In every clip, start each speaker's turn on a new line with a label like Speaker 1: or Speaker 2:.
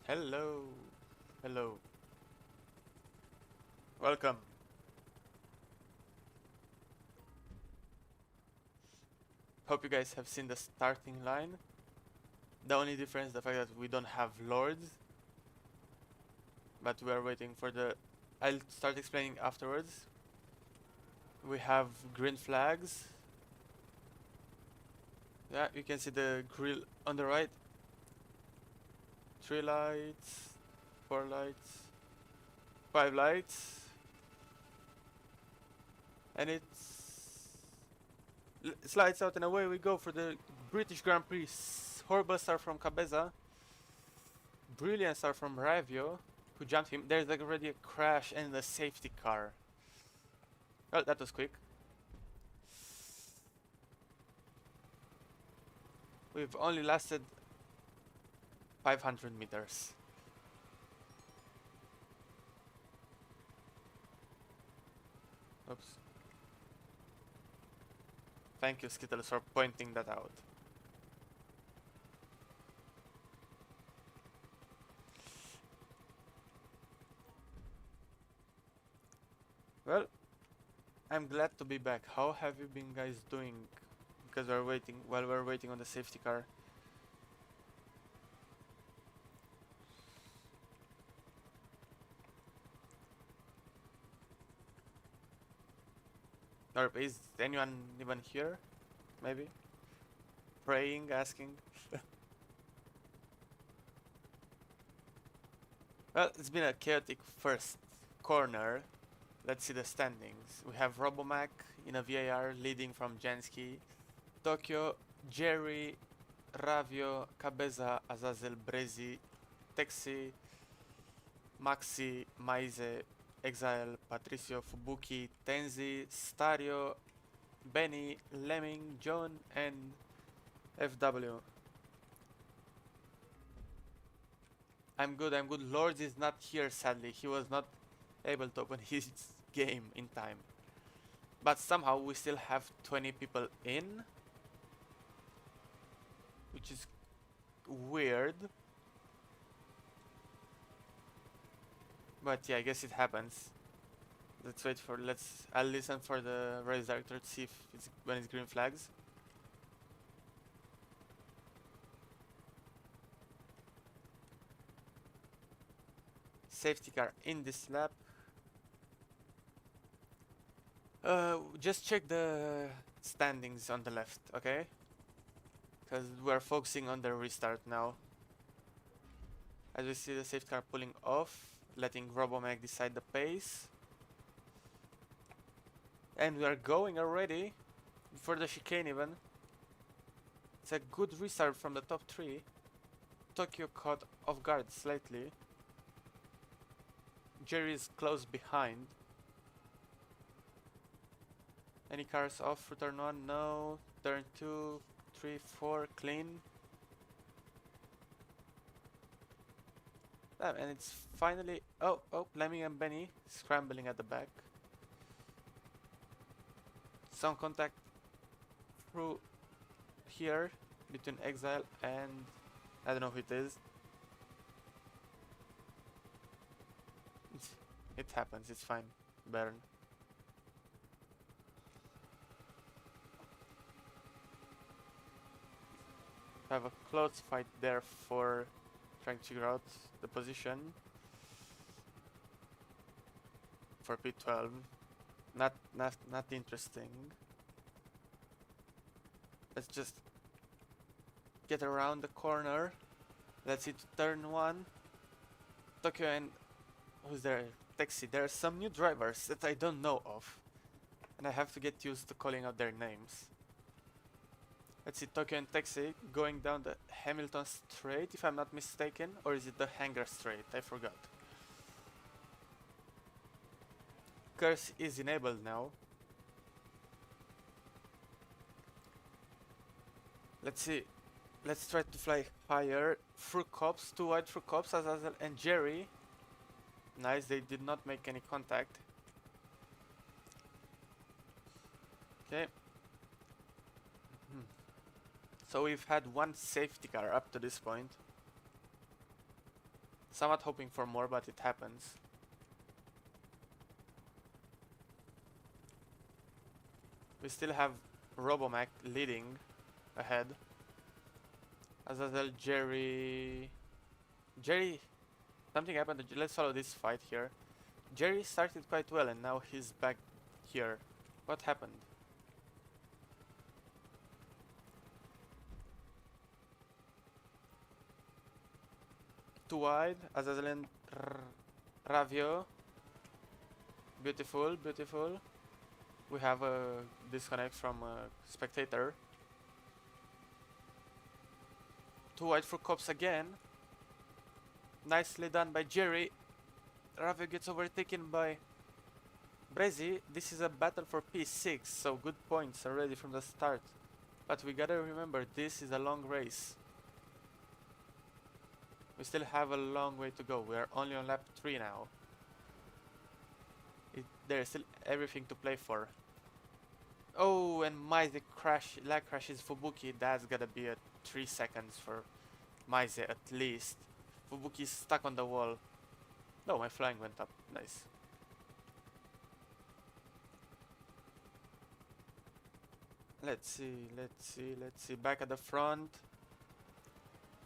Speaker 1: Hello. Hello. Welcome. Hope you guys have seen the starting line. The only difference, the fact that we don't have lords, but we are waiting for the... I'll start explaining afterwards. We have green flags. Yeah, you can see the grill on the right. 3 lights, 4 lights, 5 lights. And it's lights out and away we go for the British Grand Prix. Horrible start from Cabeza. Brilliant start from Ravio, who jumped him. There's like already a crash and a safety car. Well, that was quick. We've only lasted 500 meters. Oops. Thank you, Skittles, for pointing that out. Well, I'm glad to be back. How have you been guys doing? Because we're waiting on the safety car. Or is anyone even here? Maybe? Praying, asking? Well, it's been a chaotic first corner. Let's see the standings. We have Robomac in a VAR leading from Jansky. Tokyo, Jerry, Ravio, Cabeza, Azazel, Brezi, Texi, Maxi, Maize, Exile, Patricio, Fubuki, Tenzi, Stario, Benny, Lemming, John, and FW. I'm good. Lords is not here, sadly. He was not able to open his game in time. But somehow we still have 20 people in, which is weird. But yeah, I guess it happens. I'll listen for the race director to see if it's when it's green flags. Safety car in this lap. Just check the standings on the left, okay? Because we're focusing on the restart now. As we see the safety car pulling off, letting Robomag decide the pace. And we are going already, for the chicane even. It's a good restart from the top 3. Tokyo caught off guard slightly. Jerry is close behind. Any cars off? Turn 1? No. Turn 2, 3, 4, clean. And it's finally... Oh, Lemmy and Benny scrambling at the back. Some contact through here between Exile and... I don't know who it is. It happens, it's fine. Burn. Have a close fight there for trying to figure out the position for P12. Not interesting. Let's just get around the corner. Let's hit turn 1. Tokyo and who's there? Taxi. There are some new drivers that I don't know of, and I have to get used to calling out their names. Let's see, Tokyo and Taxi going down the Hamilton Straight, if I'm not mistaken, or is it the Hangar Straight? I forgot. Curse is enabled now. Let's see. Let's try to fly higher. Through cops, 2 wide through cops, Azazel and Jerry. Nice, they did not make any contact. Okay. So we've had one safety car up to this point. Somewhat hoping for more, but it happens. We still have Robomac leading ahead. Azazel, Jerry... Jerry... Something happened. Let's follow this fight here. Jerry started quite well and now he's back here. What happened? Too wide. Azazel and Ravio. Beautiful, beautiful. We have a disconnect from a spectator. Too wide for cops again. Nicely done by Jerry. Ravio gets overtaken by Brezi. This is a battle for P6, so good points already from the start. But we gotta remember, this is a long race. We still have a long way to go. We are only on lap 3 now. There's still everything to play for. Oh, and Maize lag crashes Fubuki. That's gotta be a 3 seconds for Maize at least. Fubuki's stuck on the wall. No, my flying went up. Nice. Let's see. Back at the front.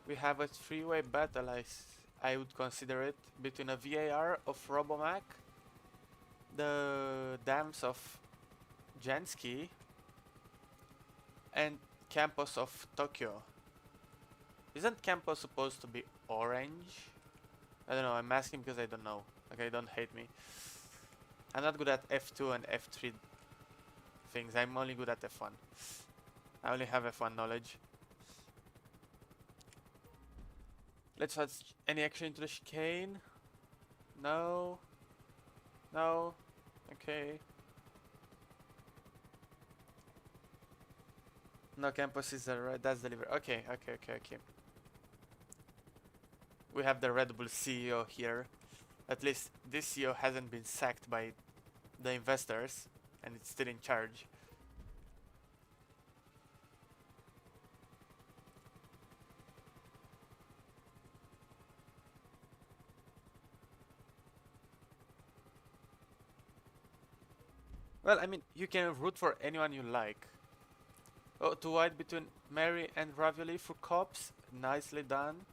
Speaker 1: We have a three-way battle, I would consider it, between a VAR of Robomac, the dams of Jansky, and Campos of Tokyo. Isn't Campos supposed to be orange? I don't know, I'm asking because I don't know. Okay, don't hate me. I'm not good at F2 and F3 things, I'm only good at F1. I only have F1 knowledge. Let's watch any action into the chicane. No. No. Okay. No, Campos is that's the liver. Okay. We have the Red Bull CEO here. At least this CEO hasn't been sacked by the investors and it's still in charge. Well, I mean, you can root for anyone you like. Oh, too wide between Mary and Ravioli for cops. Nicely done.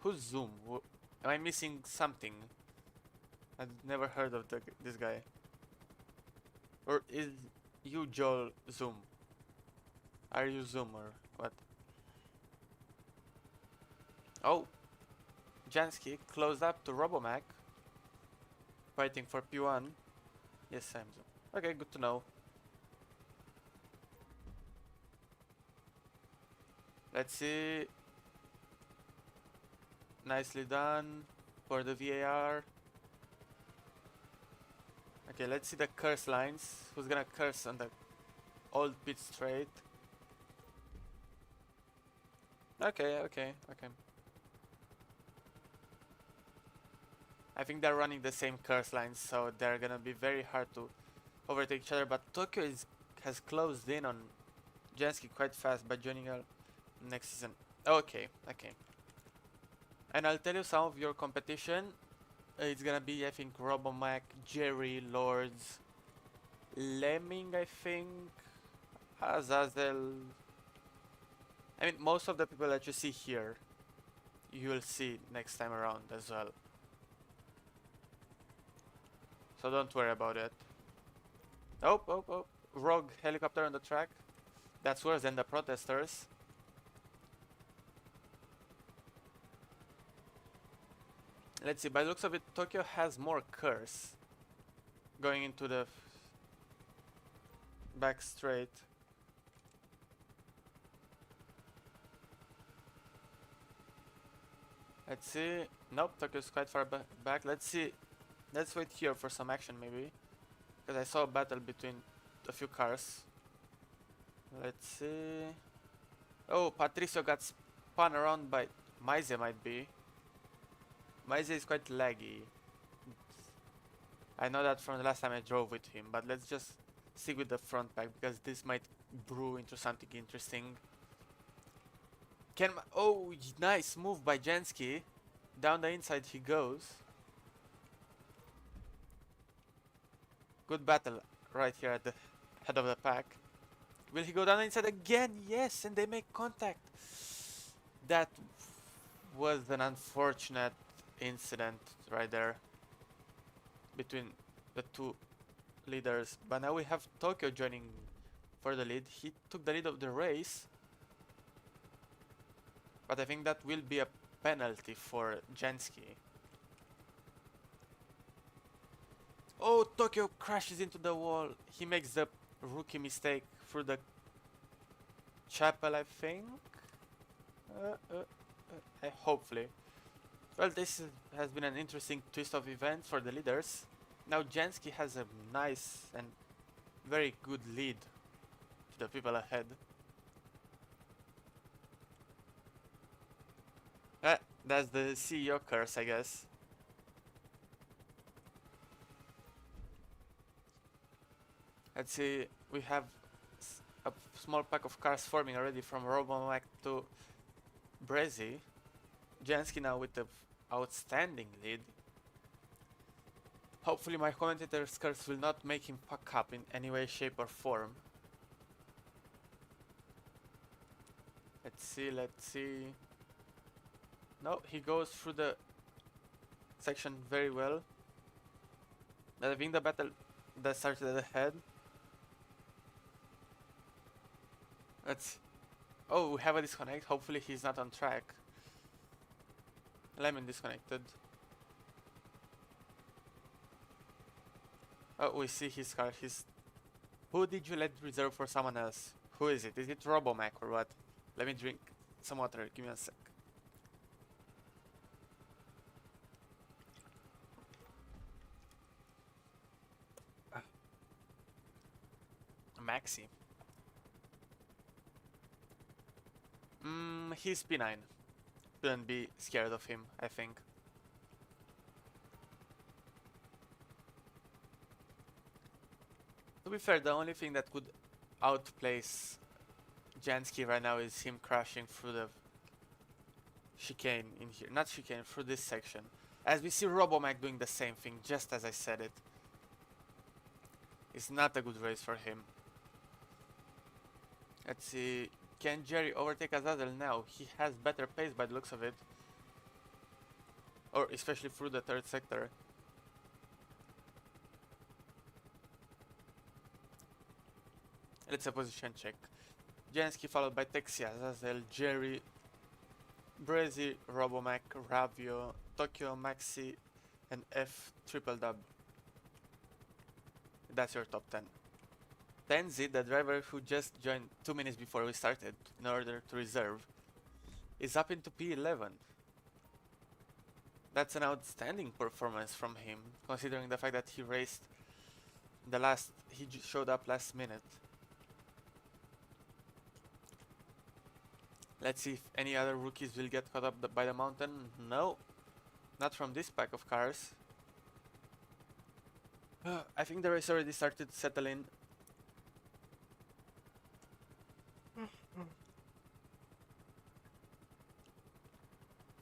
Speaker 1: Who's Zoom? Am I missing something? I've never heard of this guy. Or is you Joel Zoom? Are you Zoom or what? Oh, Jansky closed up to Robomac. Fighting for P1. Yes, I'm Zoom. Okay, good to know. Let's see. Nicely done for the VAR. Okay, let's see the curse lines. Who's gonna curse on the old pit straight? Okay. I think they're running the same curse lines, so they're gonna be very hard to overtake each other. But Tokyo has closed in on Jansky quite fast by joining us next season. Okay. And I'll tell you some of your competition. It's gonna be, I think, Robomac, Jerry, Lords, Lemming, I think, Azazel. I mean, most of the people that you see here, you will see next time around as well. So don't worry about it. Oh. Rogue helicopter on the track. That's worse than the protesters. Let's see, by the looks of it, Tokyo has more curse going into the back straight. Let's see. Nope, Tokyo's quite far back. Let's see. Let's wait here for some action maybe. Because I saw a battle between a few cars. Let's see. Oh, Patricio got spun around by Maize might be. Maize is quite laggy. I know that from the last time I drove with him, but let's just stick with the front pack because this might brew into something interesting. Oh, nice move by Jansky. Down the inside he goes. Good battle right here at the head of the pack. Will he go down the inside again? Yes, and they make contact. That was an unfortunate incident right there between the two leaders. But now we have Tokyo joining for the lead. He took the lead of the race. But I think that will be a penalty for Jansky. Oh, Tokyo crashes into the wall. He makes the rookie mistake through the chapel, I think. Hopefully. Well, this has been an interesting twist of events for the leaders. Now Jansky has a nice and very good lead to the people ahead. That's the CEO curse, I guess. Let's see, we have a small pack of cars forming already from Robomac to Brezi. Jansky now with the outstanding lead. Hopefully my commentator's curse will not make him fuck up in any way, shape or form. Let's see. No, he goes through the section very well. But I think the battle that started ahead. Oh, we have a disconnect. Hopefully he's not on track. Lemon disconnected. Oh, we see his car. Who did you let reserve for someone else? Who is it? Is it Robomac or what? Let me drink some water. Give me a sec. Maxi. He's P9. Shouldn't be scared of him, I think. To be fair, the only thing that could outplace Jansky right now is him crashing through the chicane in here. Not chicane, through this section. As we see Robomac doing the same thing, just as I said it. It's not a good race for him. Let's see. Can Jerry overtake Azazel now? He has better pace by the looks of it. Or especially through the third sector. Let's a position check. Jansky followed by Texia, Azazel, Jerry, Brezi, Robomac, Ravio, Tokyo, Maxi, and F triple dub. That's your top 10. Tenzi, the driver who just joined 2 minutes before we started in order to reserve, is up into P11. That's an outstanding performance from him, considering the fact that he raced he showed up last minute. Let's see if any other rookies will get caught up by the mountain. No, not from this pack of cars. I think the race already started to settle in.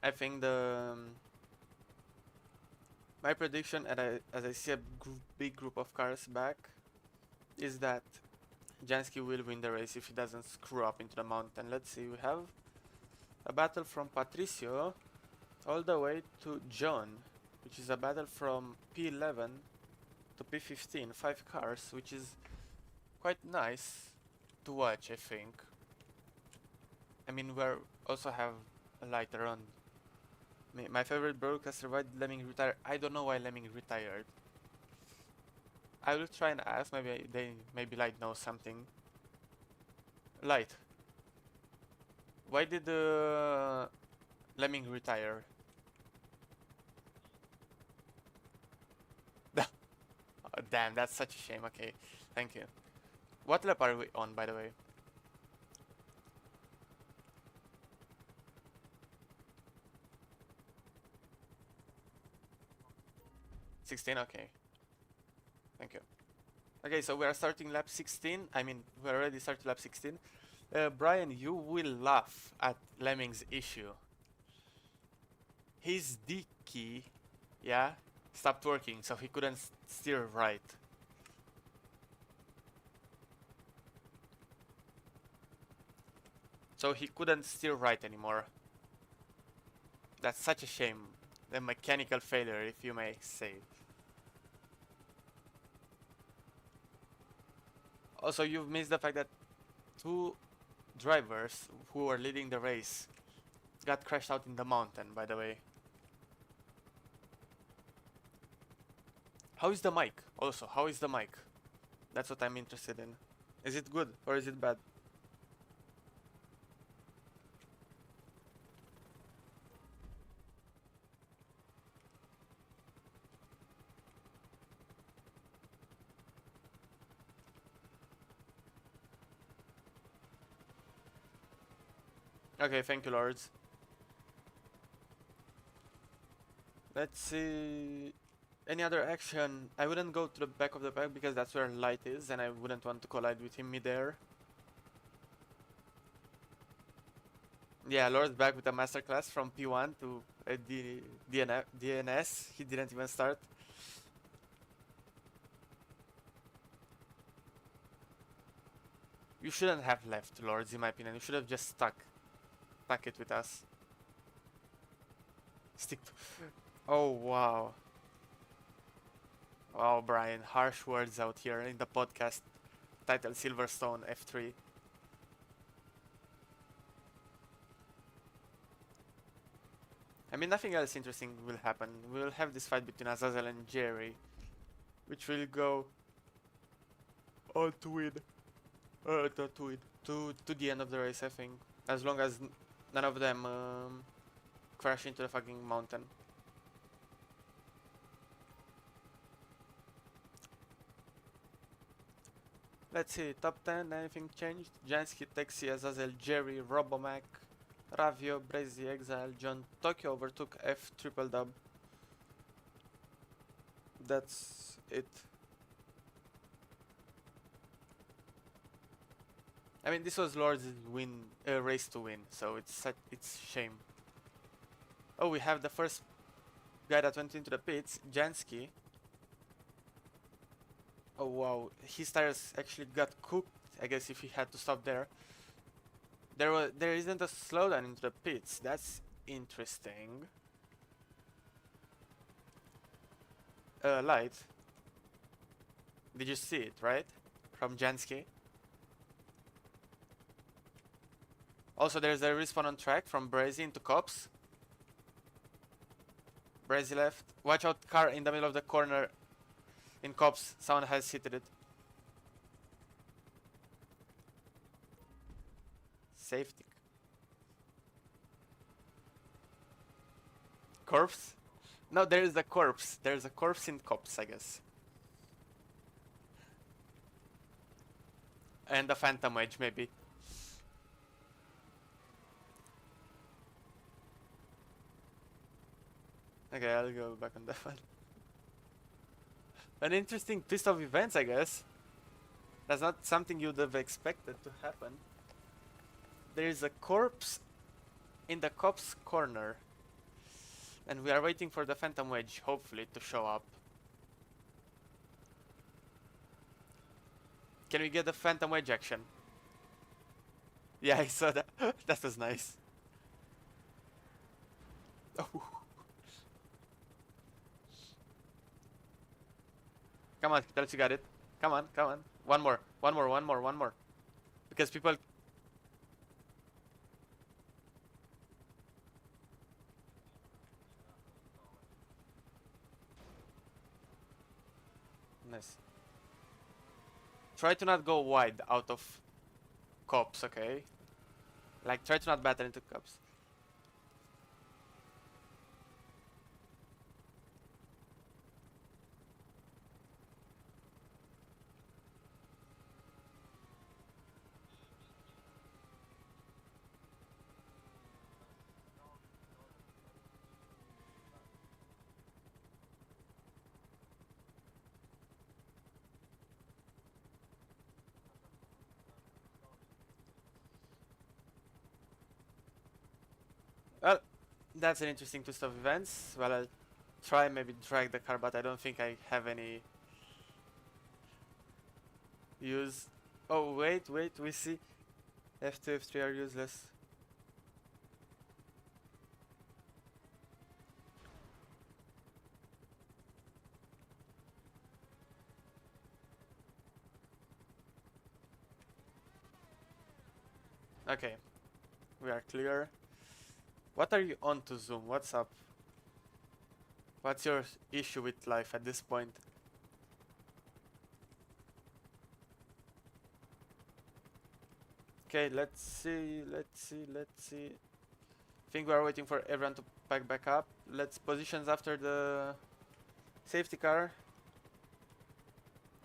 Speaker 1: I think my prediction, as I see a big group of cars back, is that Jansky will win the race if he doesn't screw up into the mountain. Let's see, we have a battle from Patricio all the way to John, which is a battle from P11 to P15, 5 cars, which is quite nice to watch, I think. I mean, we also have a lighter on. My favorite broadcaster, why did Lemming retire? I don't know why Lemming retired. I will try and ask, maybe Light knows something. Light, why did Lemming retire? Oh, damn, that's such a shame. Okay, thank you. What lap are we on, by the way? $16, okay. Thank you. Okay, so we are starting lap 16. I mean, we already started lap 16. Brian, you will laugh at Lemming's issue. His D key, yeah, stopped working, so he couldn't steer right. So he couldn't steer right anymore. That's such a shame. A mechanical failure, if you may say. Also, you've missed the fact that two drivers who were leading the race got crashed out in the mountain, by the way. How is the mic? Also, how is the mic? That's what I'm interested in. Is it good or is it bad? Okay, thank you, lords. Let's see. Any other action? I wouldn't go to the back of the pack because that's where Light is and I wouldn't want to collide with him midair. Yeah, Lord's back with a masterclass from P1 to DNS. He didn't even start. You shouldn't have left, Lords, in my opinion. You should have just stuck it with us. Stick to... Oh, wow. Wow, Brian. Harsh words out here in the podcast titled Silverstone F3. I mean, nothing else interesting will happen. We will have this fight between Azazel and Jerry, which will go on to win. To the end of the race, I think. As long as none of them crash into the fucking mountain. Let's see, top 10, anything changed? Jansky, Texi, Azazel, Jerry, Robomac, Ravio, Brazy, Exile, John, Tokyo overtook F triple dub. That's it. I mean, this was Lord's race to win, so it's shame. Oh, we have the first guy that went into the pits, Jansky. Oh wow, his tires actually got cooked. I guess if he had to stop there. There isn't a slowdown into the pits. That's interesting. Light. Did you see it, right? From Jansky. Also, there's a respawn on track from Brazy into Cops. Brazy left. Watch out, car in the middle of the corner. In Cops, someone has hit it. Safety. Corpse? No, there is a corpse. There's a corpse in Cops, I guess. And a Phantom Wedge, maybe. Okay, I'll go back on that one. An interesting twist of events, I guess. That's not something you'd have expected to happen. There is a corpse in the Cop's corner. And we are waiting for the Phantom Wedge, hopefully, to show up. Can we get the Phantom Wedge action? Yeah, I saw that. That was nice. Oh. Come on, Kitals, you got it. Come on, come on. One more. Because people... Nice. Try to not go wide out of Cops, okay? Like, try to not battle into Cops. Well, that's an interesting twist of events. Well, I'll try maybe drag the car, but I don't think I have any use. Oh, wait, we see F2, F3 are useless. Okay, we are clear. What are you on to zoom? What's up? What's your issue with life at this point? Okay, let's see. I think we are waiting for everyone to pack back up. Let's positions after the safety car.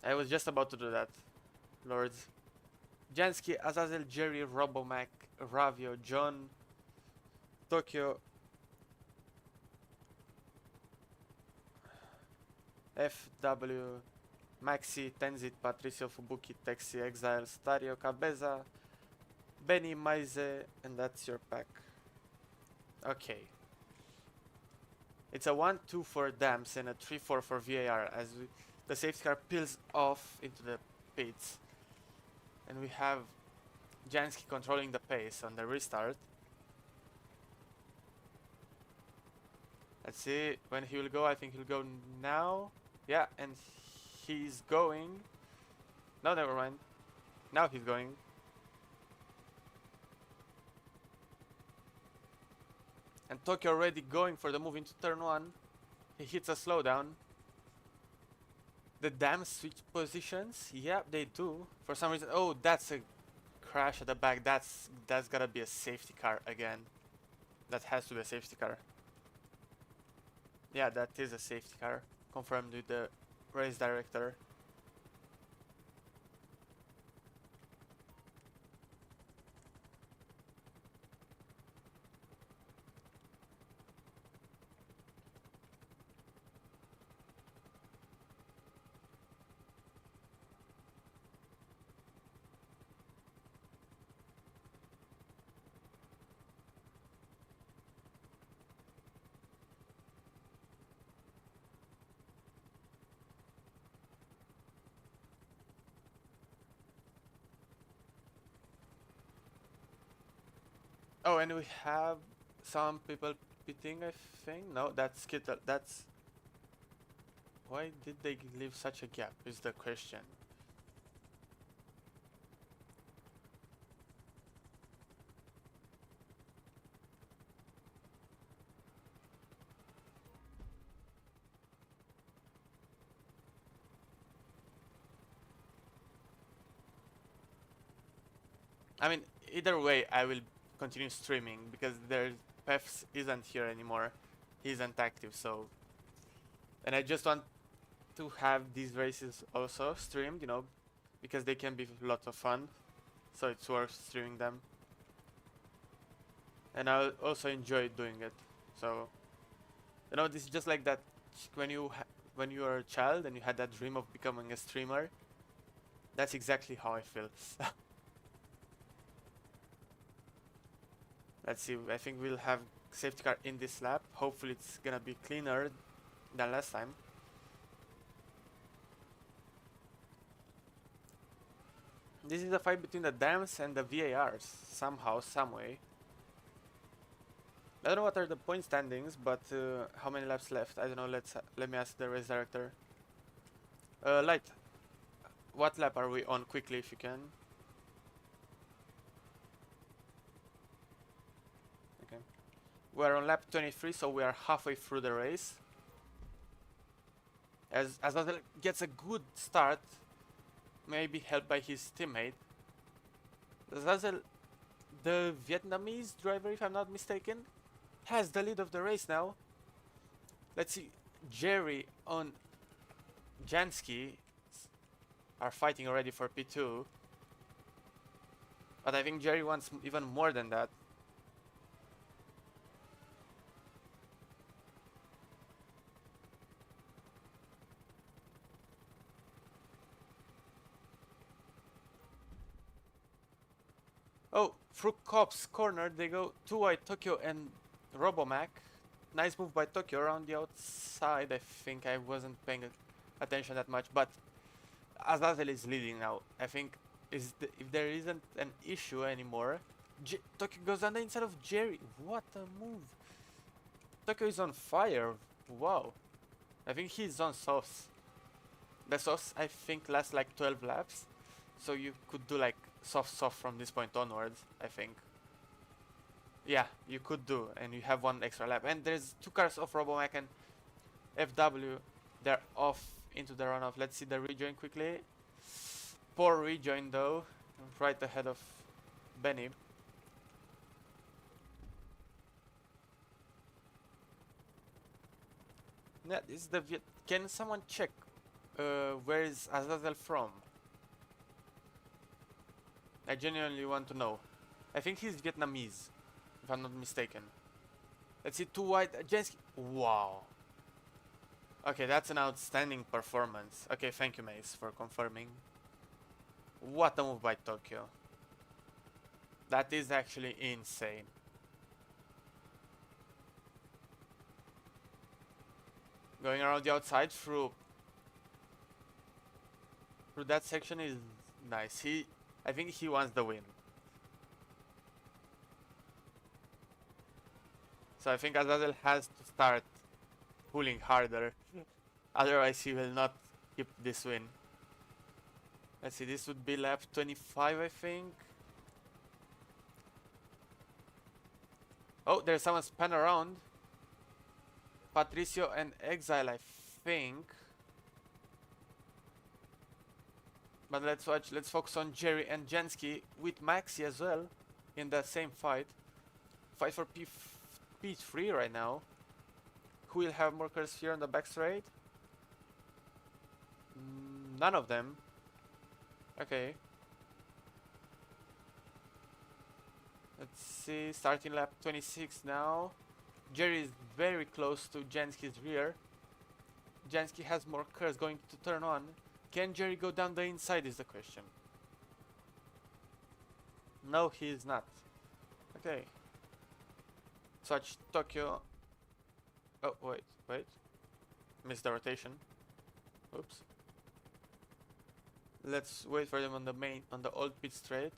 Speaker 1: I was just about to do that, lords. Jansky, Azazel, Jerry, Robomac, Ravio, John, Tokyo, FW, Maxi, Tenzit, Patricio, Fubuki, Texi, Exile, Stario, Cabeza, Benny, Maize, and that's your pack. Okay. It's a 1-2 for Dams and a 3-4 for VAR as the safety car peels off into the pits. And we have Jansky controlling the pace on the restart. Let's see when he will go. I think he'll go now. Yeah, and he's going. No, never mind. Now he's going. And Tokyo already going for the move into turn 1. He hits a slowdown. The dams switch positions. Yeah, they do. For some reason. Oh, that's a crash at the back. That's gotta be a safety car again. That has to be a safety car. Yeah, that is a safety car. Confirmed with the race director. Oh, and we have some people pitting, I think. No, that's Skittle. That's... Why did they leave such a gap is the question. I mean, either way, I will continue streaming because there's Pefs isn't here anymore. He isn't active, so... And I just want to have these races also streamed, you know, because they can be lots of fun. So it's worth streaming them. And I also enjoy doing it. So, you know, this is just like that when you were a child and you had that dream of becoming a streamer. That's exactly how I feel. Let's see, I think we'll have safety car in this lap. Hopefully it's gonna be cleaner than last time. This is a fight between the dams and the VARs, somehow, someway. I don't know what are the point standings, but how many laps left? I don't know, let me ask the race director. Light, what lap are we on quickly if you can? Okay. We're on lap 23, so we are halfway through the race. As Azazel gets a good start, maybe helped by his teammate. Azazel, the Vietnamese driver, if I'm not mistaken, has the lead of the race now. Let's see, Jerry on Jansky are fighting already for P2. But I think Jerry wants even more than that. Oh, through Cops corner they go, 2 wide Tokyo and Robomac. Nice move by Tokyo around the outside. I think I wasn't paying attention that much, but Azazel is leading now. I think if there isn't an issue anymore, Tokyo goes on the inside of Jerry. What a move! Tokyo is on fire. Wow. I think he's on sauce. The sauce I think lasts like 12 laps, so you could do like soft from this point onwards. I think. Yeah, you could do, and you have one extra lap. And there's two cars of Robomac and FW. They're off into the runoff. Let's see the rejoin quickly. Poor rejoin though, right ahead of Benny. Yeah, this is the can someone check where is Azazel from? I genuinely want to know. I think he's Vietnamese, if I'm not mistaken. Let's see, too wide. Jensky. Wow. Okay, that's an outstanding performance. Okay, thank you, Mace, for confirming. What a move by Tokyo. That is actually insane. Going around the outside through that section is nice. I think he wants the win. So I think Azazel has to start pulling harder. Otherwise he will not keep this win. Let's see, this would be lap 25, I think. Oh, there's someone spun around. Patricio and Exile, I think. But let's watch, let's focus on Jerry and Jensky with Maxi as well in the same fight. Fight for P3 right now. Who will have more cars here on the back straight? None of them. Okay. Let's see, starting lap 26 now. Jerry is very close to Jensky's rear. Jensky has more cars going to turn on. Can Jerry go down the inside is the question. No, he is not. Okay. Such Tokyo. Oh, wait. Missed the rotation. Oops. Let's wait for them on the old pit straight.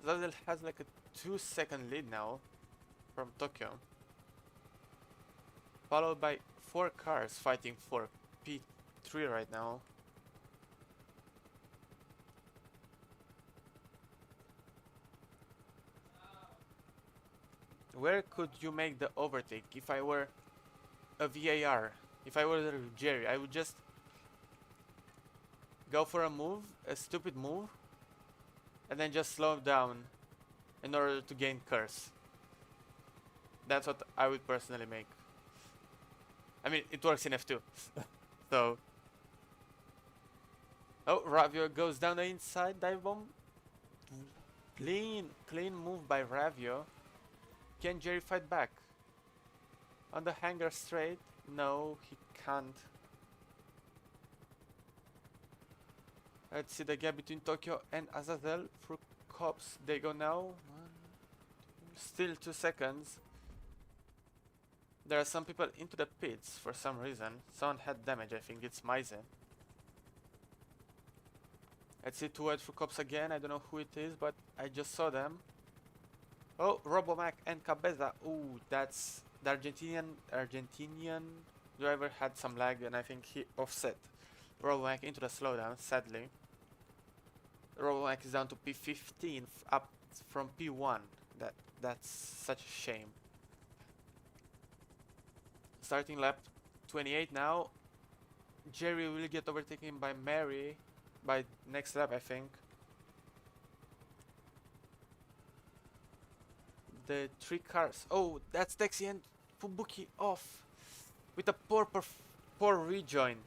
Speaker 1: Zazel has like a 2-second lead now from Tokyo. Followed by 4 cars fighting for P3 right now. Where could you make the overtake if I were a VAR? If I were Jerry, I would just go for a move, a stupid move, and then just slow down in order to gain curse. That's what I would personally make. I mean, it works in F2. So. Oh, Ravio goes down the inside, dive bomb. Clean move by Ravio. Can Jerry fight back? On the hangar straight? No, he can't. Let's see the gap between Tokyo and Azazel. Through cops, they go now. Still 2 seconds. There are some people into the pits for some reason. Someone had damage, I think it's Mize. Let's see 2 wide through cops again. I don't know who it is, but I just saw them. Oh, Robomac and Cabeza. Ooh, that's the Argentinian driver had some lag and I think he offset Robomac into the slowdown, sadly. Robomac is down to P15 up from P1. That's such a shame. Starting lap 28 now. Jerry will get overtaken by Mary by next lap, I think. The 3 cars. Oh, that's Dexy and Fubuki off with a poor rejoin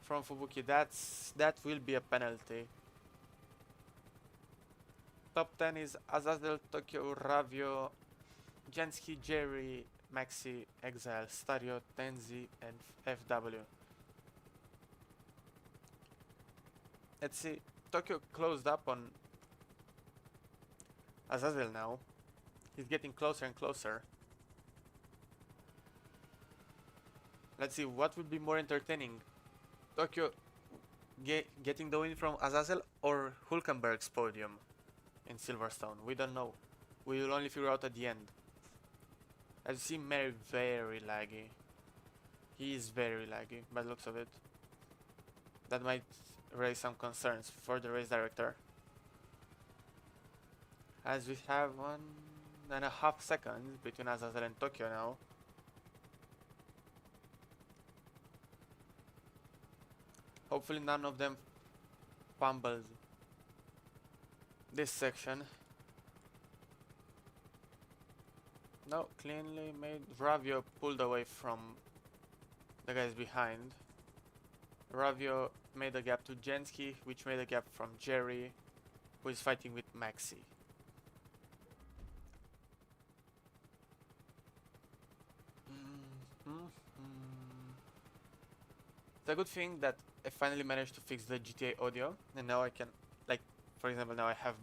Speaker 1: from Fubuki. That will be a penalty. Top 10 is Azazel, Tokyo, Ravio, Jensky, Jerry, Maxi, Exile, Stario, Tenzi, and FW. Let's see. Tokyo closed up on Azazel now. He's getting closer and closer. Let's see what would be more entertaining. Tokyo getting the win from Azazel or Hulkenberg's podium in Silverstone. We don't know. We will only figure out at the end. As you see, Mary very laggy. He is very laggy by the looks of it. That might raise some concerns for the race director. As we have 1.5 seconds between Azazel and Tokyo now. Hopefully none of them fumbles this section. No, cleanly made. Ravio pulled away from the guys behind. Ravio made a gap to Jensky, which made a gap from Jerry, who is fighting with Maxi. It's a good thing that I finally managed to fix the GTA audio, and now I can, like, for example, now I have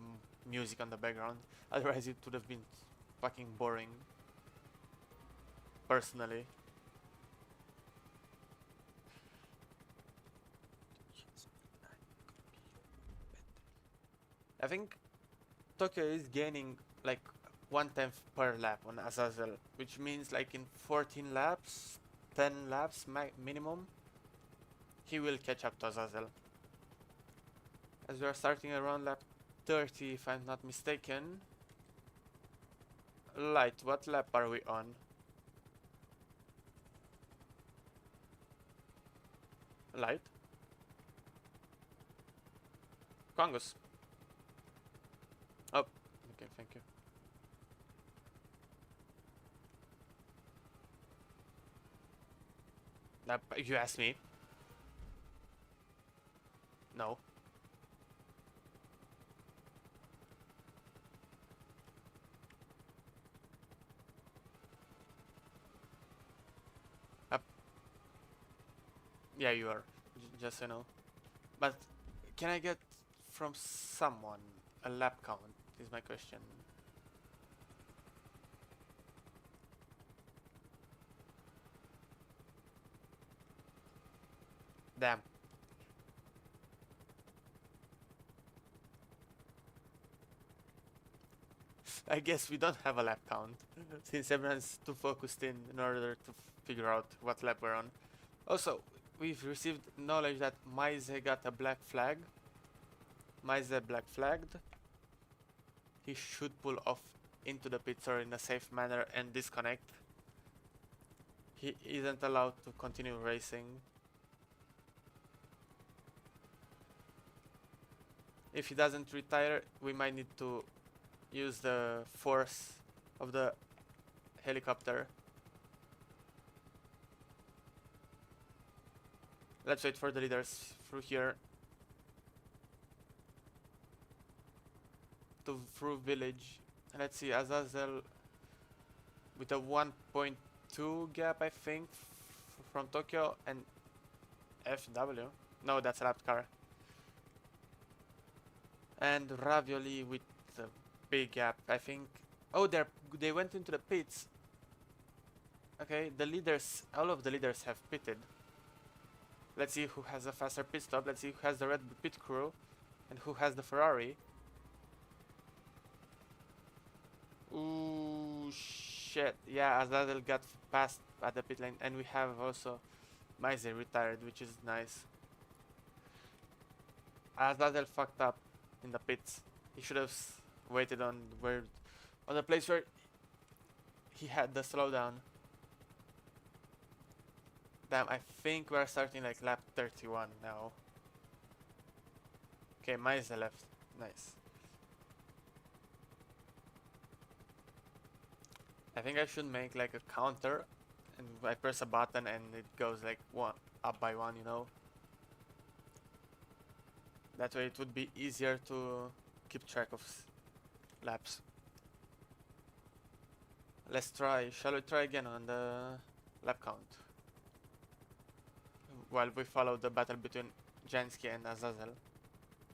Speaker 1: music on the background. Otherwise it would have been fucking boring, personally. I think Tokyo is gaining like 1/10 per lap on Azazel, which means like in 14 laps, 10 laps minimum, he will catch up to Azazel. As we are starting around lap 30 if I'm not mistaken. Light, what lap are we on? Light? Congus. Oh, okay, thank you. You asked me. No. Yeah, you are. Just so you know. But can I get from someone a lap count? Is my question. Damn. I guess we don't have a lap count since everyone's too focused in order to figure out what lap we're on. Also, we've received knowledge that Maise got a black flag. Maise black flagged. He should pull off into the pits or in a safe manner and disconnect. He isn't allowed to continue racing. If he doesn't retire, we might need to use the force of the helicopter. Let's wait for the leaders through here. Through village. Let's see, Azazel with a 1.2 gap, I think, from Tokyo, and FW. No, that's a lapped car. And Ravioli with a big gap, I think. Oh, they went into the pits. Okay, the leaders, all of the leaders have pitted. Let's see who has a faster pit stop. Let's see who has the Red Bull pit crew and who has the Ferrari. Ooh, shit. Yeah, Azazel got passed at the pit lane, and we have also Maise retired, which is nice. Azazel fucked up in the pits. He should have waited on the place where he had the slowdown. Damn, I think we're starting like lap 31 now. Okay, Maise left. Nice. I think I should make like a counter, and I press a button and it goes like one up by one, you know. That way it would be easier to keep track of laps. Let's try. Shall we try again on the lap count? While we follow the battle between Jansky and Azazel.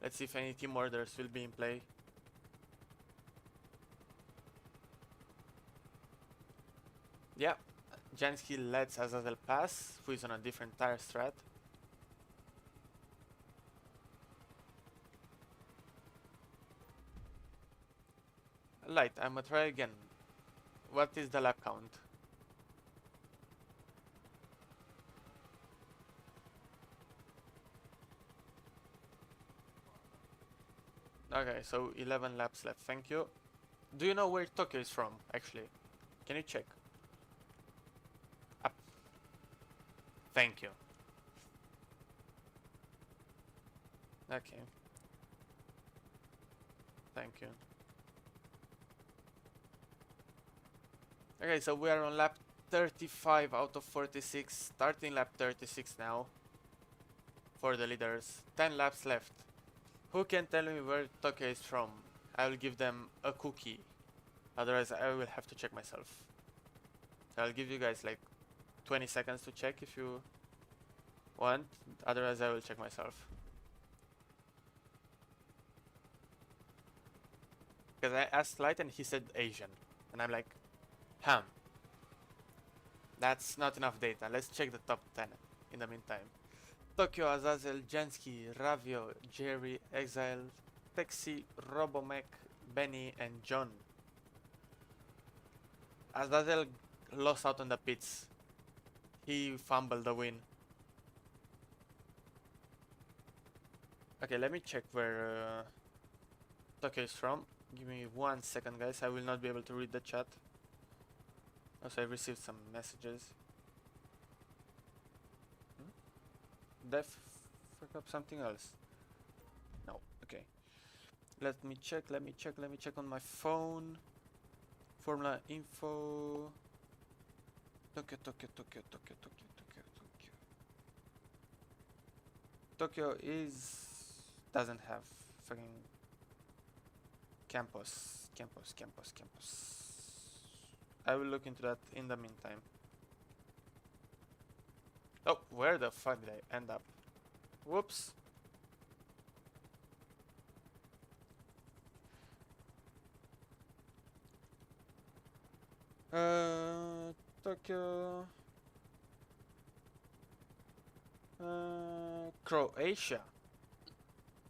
Speaker 1: Let's see if any team orders will be in play. Yeah, Jansky lets Azazel pass, who is on a different tire strat. Light, I'm gonna try again. What is the lap count? Okay, so 11 laps left, thank you. Do you know where Tokyo is from, actually? Can you check? Up. Thank you. Okay. Thank you. Okay, so we are on lap 35 out of 46, starting lap 36 now for the leaders. 10 laps left. Who can tell me where Tokyo is from? I will give them a cookie. Otherwise, I will have to check myself. I'll give you guys like 20 seconds to check if you want. Otherwise, I will check myself. Because I asked Light and he said Asian. And I'm like, huh. That's not enough data. Let's check the top 10 in the meantime. Tokyo, Azazel, Jansky, Ravio, Jerry, Exile, Taxi, Robomech, Benny, and John. Azazel lost out on the pits. He fumbled the win. Okay, let me check where Tokyo is from. Give me 1 second, guys. I will not be able to read the chat. Also, I received some messages. Def fuck up something else. No, okay. Let me check on my phone. Formula info. Tokyo. Tokyo doesn't have fucking campus. I will look into that in the meantime. Oh, where the fuck did I end up? Whoops. Tokyo. Croatia.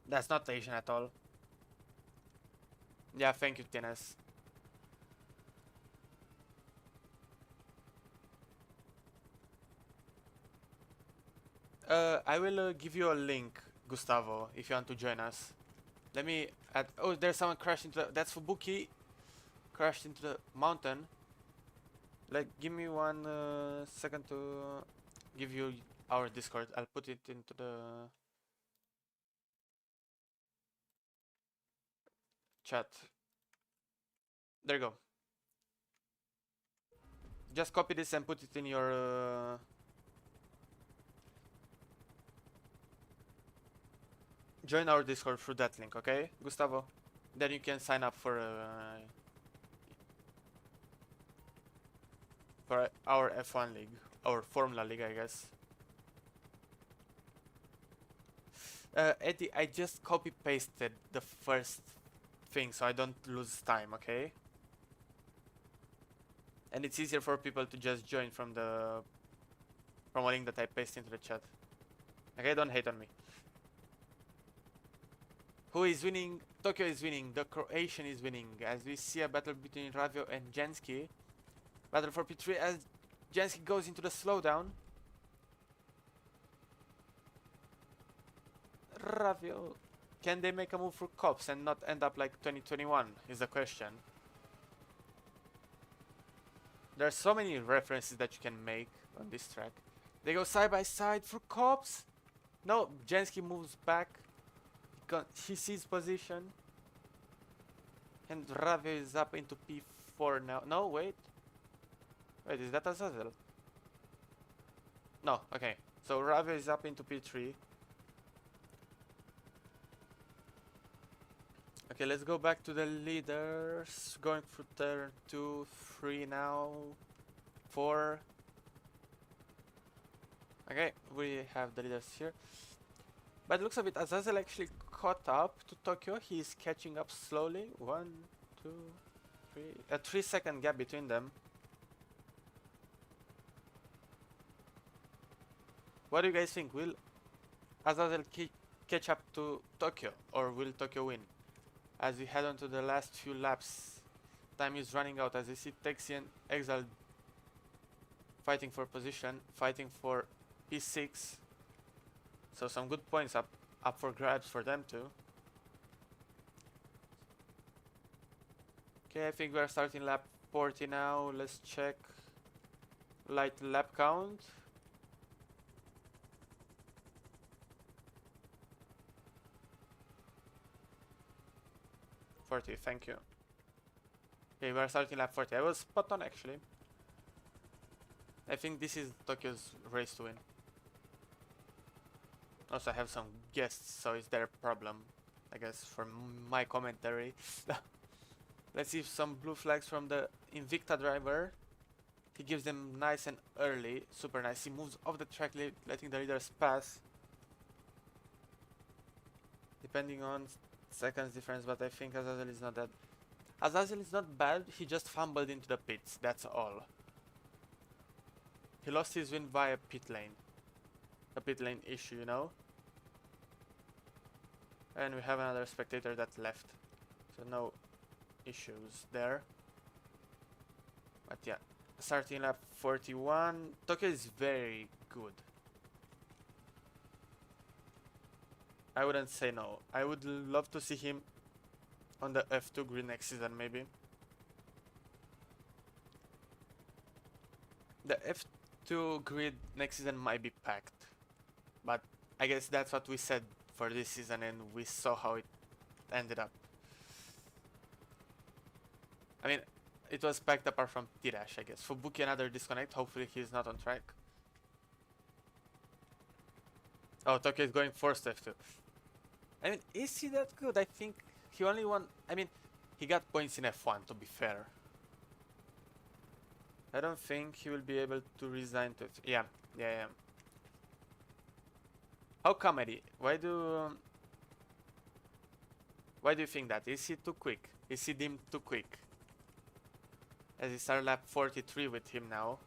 Speaker 1: That's not Asian at all. Yeah, thank you, Tienes. I will give you a link, Gustavo, if you want to join us. Let me add. Oh, there's someone crashed into the. That's Fubuki. Crashed into the mountain. Like, give me 1 second to give you our Discord. I'll put it into the chat. There you go. Just copy this and put it in your. Join our Discord through that link, okay, Gustavo? Then you can sign up for our F1 league, our Formula League, I guess. Eddie, I just copy pasted the first thing so I don't lose time, okay? And it's easier for people to just join from a link that I paste into the chat. Okay, don't hate on me. Who is winning? Tokyo is winning. The Croatian is winning. As we see a battle between Ravio and Jansky. Battle for P3 as Jansky goes into the slowdown. Ravio. Can they make a move for cops and not end up like 2021 is the question. There are so many references that you can make on this track. They go side by side for cops. No, Jansky moves back. He sees position. And Ravio is up into P4 now. No, wait. Wait, is that Azazel? No, okay. So Ravio is up into P3. Okay, let's go back to the leaders. Going through turn 2, 3 now. 4. Okay, we have the leaders here. But looks of it, Azazel actually caught up to Tokyo. He is catching up slowly. 1, 2, 3. A 3-second gap between them. What do you guys think? Will Azazel catch up to Tokyo, or will Tokyo win? As we head on to the last few laps, time is running out as you see Texi and Exile fighting for position, fighting for P6. So some good points up for grabs for them too. Okay, I think we are starting lap 40 now. Let's check light lap count. 40, thank you. Okay, we are starting lap 40. I was spot on actually. I think this is Tokyo's race to win. Also, I have some guests, so it's their problem, I guess, for my commentary. Let's see some blue flags from the Invicta driver. He gives them nice and early, super nice. He moves off the track, letting the leaders pass. Depending on seconds difference, but I think Azazel is not that. Azazel is not bad, he just fumbled into the pits, that's all. He lost his win via pit lane. A pit lane issue, you know? And we have another spectator that left. So no issues there. But yeah, starting lap 41. Tokyo is very good. I wouldn't say no. I would love to see him on the F2 grid next season maybe. The F2 grid next season might be packed. But I guess that's what we said for this season and we saw how it ended up. I mean, it was packed apart from Tirash, I guess. Fubuki another disconnect, hopefully he's not on track. Oh, Tokyo is going forced F2. I mean, is he that good? I think he only won, I mean, he got points in F1 to be fair. I don't think he will be able to resign to F2. Yeah. How come, Eddie? Why do you think that? Is he too quick? Is he deemed too quick? As he started lap 43 with him now.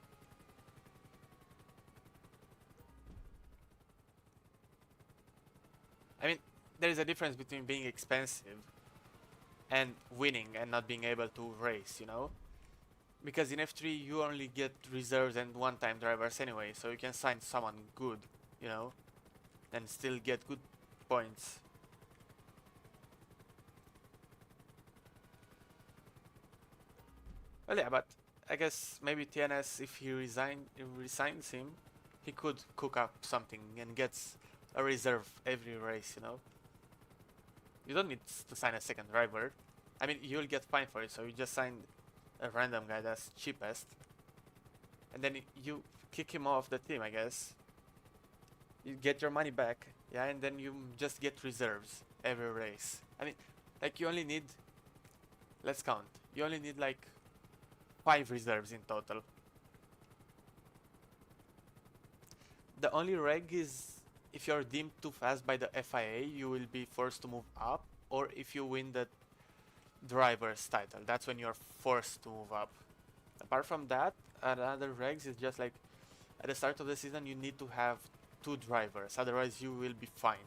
Speaker 1: I mean, there is a difference between being expensive and winning and not being able to race, you know? Because in F3 you only get reserves and one-time drivers anyway, so you can sign someone good, you know? And still get good points. Well, yeah, but I guess maybe TNS, if he resigns him, he could cook up something and gets a reserve every race, you know? You don't need to sign a second driver. I mean, you'll get fined for it, so you just sign a random guy that's cheapest. And then you kick him off the team, I guess. You get your money back, yeah, and then you just get reserves every race. I mean, like you only need, let's count, you only need like 5 reserves in total. The only reg is if you're deemed too fast by the FIA, you will be forced to move up, or if you win the driver's title, that's when you're forced to move up. Apart from that, another regs is just like at the start of the season you need to have 2 drivers, otherwise you will be fined.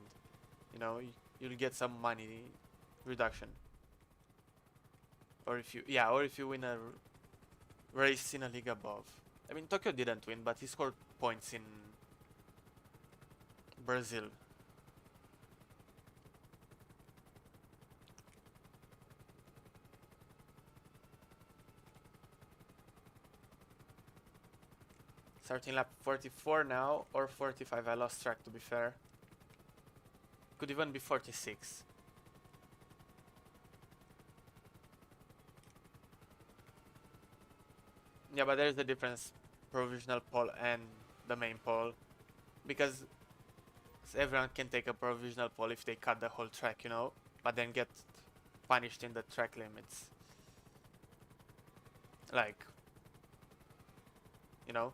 Speaker 1: You know, you'll get some money reduction. Or if you win a race in a league above. I mean, Tokyo didn't win, but he scored points in Brazil. Starting lap 44 now, or 45, I lost track to be fair. Could even be 46. Yeah, but there's the difference, provisional pole and the main pole. Because everyone can take a provisional pole if they cut the whole track, you know, but then get punished in the track limits. Like, you know?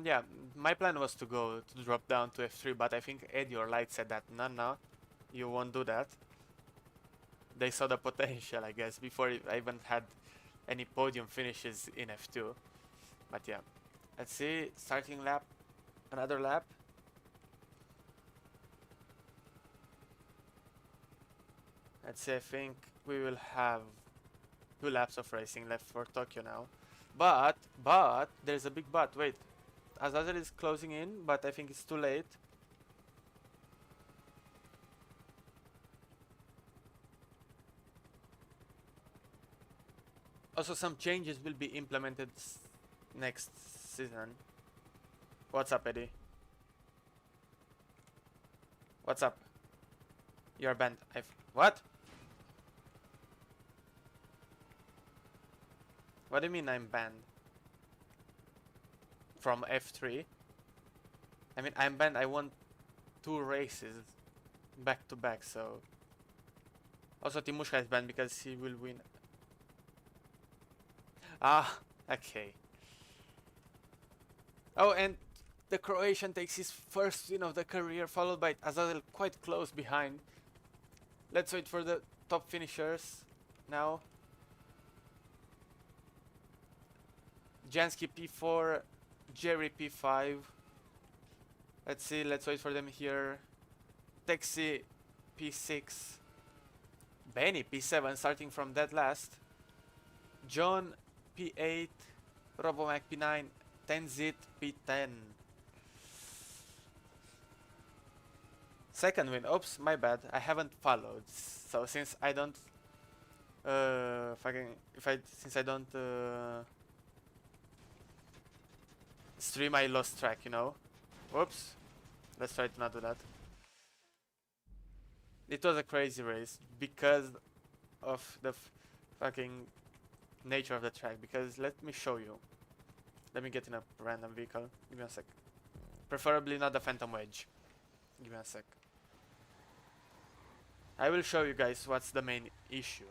Speaker 1: Yeah, my plan was to go to drop down to F3, but I think Eddie or Light said that no, you won't do that. They saw the potential, I guess, before I even had any podium finishes in F2. But yeah, let's see, starting lap, another lap. Let's see, I think we will have 2 laps of racing left for Tokyo now. But, there's a big but, wait. Azazel is closing in, but I think it's too late. Also, some changes will be implemented next season. What's up, Eddie? What's up? You're banned. What? What do you mean I'm banned? From F3? I mean, I'm banned. I won 2 races back to back, so... Also, Timushka is banned because he will win. Ah, okay. Oh, and the Croatian takes his first win of the career, followed by Azazel quite close behind. Let's wait for the top finishers now. Jansky P4, Jerry P5. Let's see, let's wait for them here. Texi P6. Benny P7, starting from dead last. John P8, Robomac P9, Tenzit P10. Second win. Oops, my bad. I haven't followed. So since I don't, since I don't stream, I lost track. You know. Whoops. Let's try to not do that. It was a crazy race because of the fucking nature of the track. Because let me show you. Let me get in a random vehicle. Give me a sec. Preferably not the Phantom Wedge. Give me a sec. I will show you guys what's the main issue.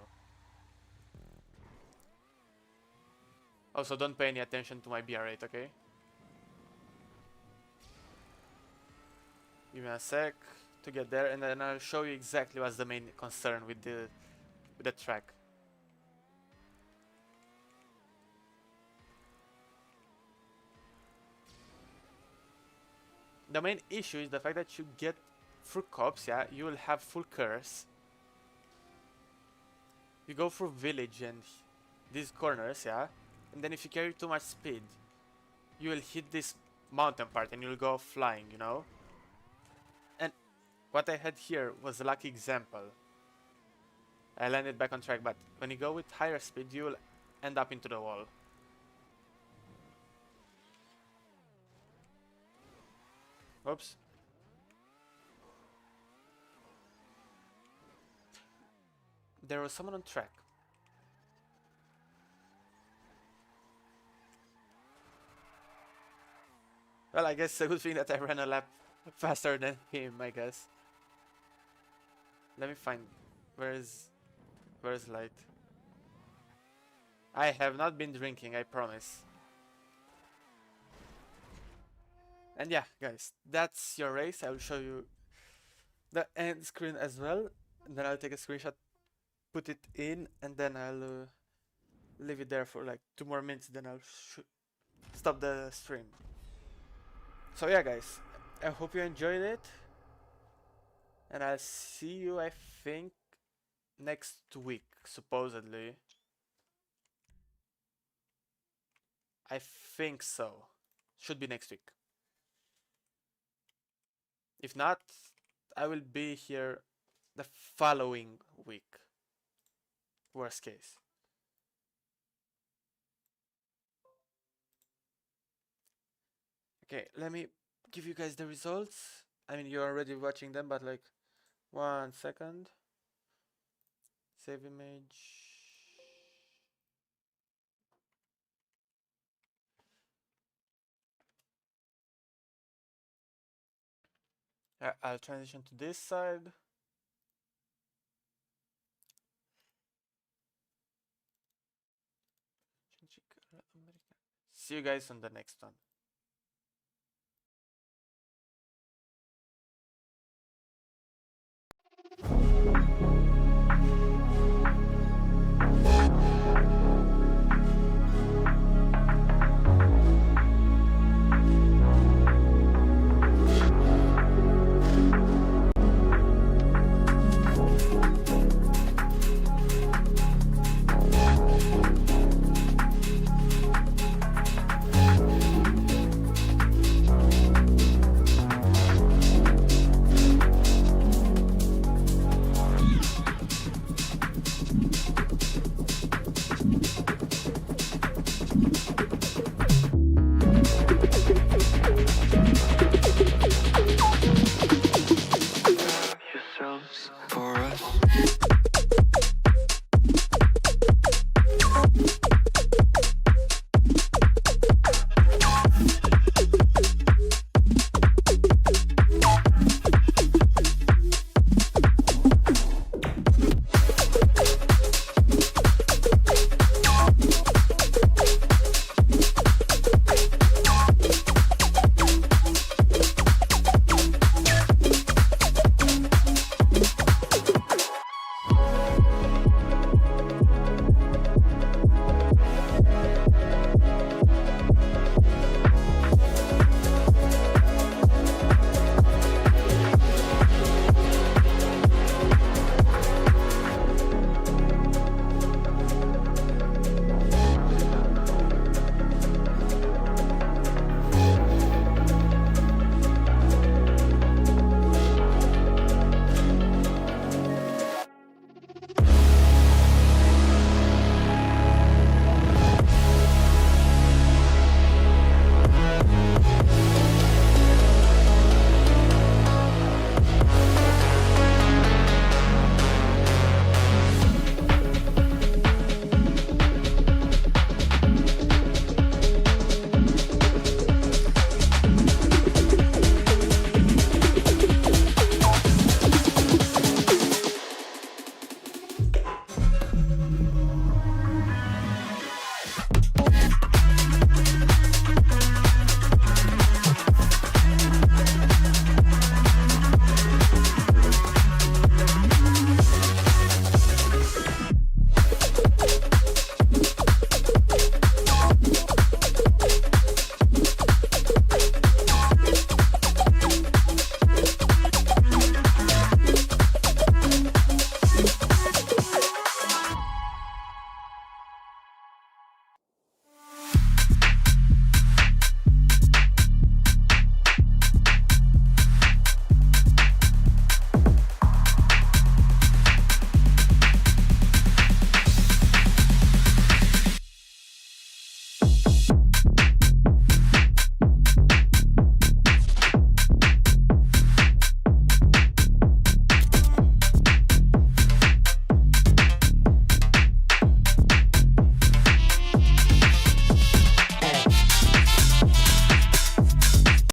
Speaker 1: Also, don't pay any attention to my BR8, okay? Give me a sec to get there, and then I'll show you exactly what's the main concern with the track. The main issue is the fact that you get through cops, yeah, you will have full curves. You go through village and these corners, yeah, and then if you carry too much speed, you will hit this mountain part and you'll go flying, you know? And what I had here was a lucky example. I landed back on track, but when you go with higher speed, you will end up into the wall. Oops. There was someone on track. Well, I guess it's a good thing that I ran a lap faster than him, I guess. Let me find... Where's Light? I have not been drinking, I promise. And yeah, guys, that's your race. I will show you the end screen as well. And then I'll take a screenshot, put it in, and then I'll leave it there for like 2 more minutes, then I'll stop the stream. So yeah, guys, I hope you enjoyed it, and I'll see you, I think, next week, supposedly. I think so. Should be next week. If not, I will be here the following week. Worst case. Okay, let me give you guys the results. I mean, you're already watching them, but like 1 second. Save image. I'll transition to this side. See you guys on the next one.